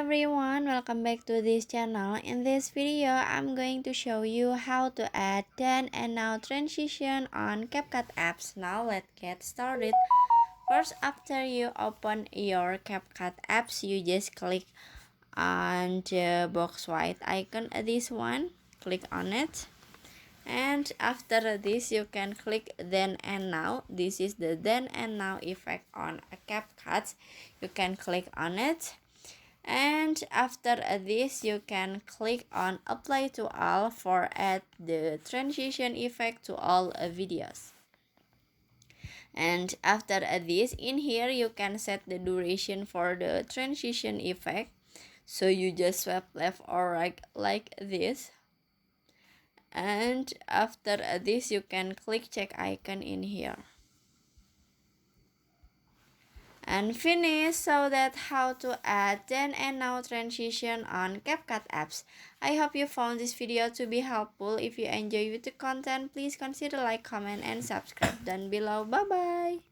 everyone, welcome back to this channel. In this video, I'm going to show you how to add then and now transition on CapCut apps. Now let's get started. First, after you open your CapCut apps, you just click on the box white icon, this one, click on it. And after this, you can click then and now. This is the then and now effect on a CapCut. You can click on it. And after this, you can click on apply to all for add the transition effect to all videos. And after this, in here you can set the duration for the transition effect. So you just swipe left or right like this. And after this, you can click check icon in here and finish. So that's how to add then and now transition on CapCut apps. I hope you found this video to be helpful. If you enjoy the content, please consider like, comment, and subscribe down below. Bye bye.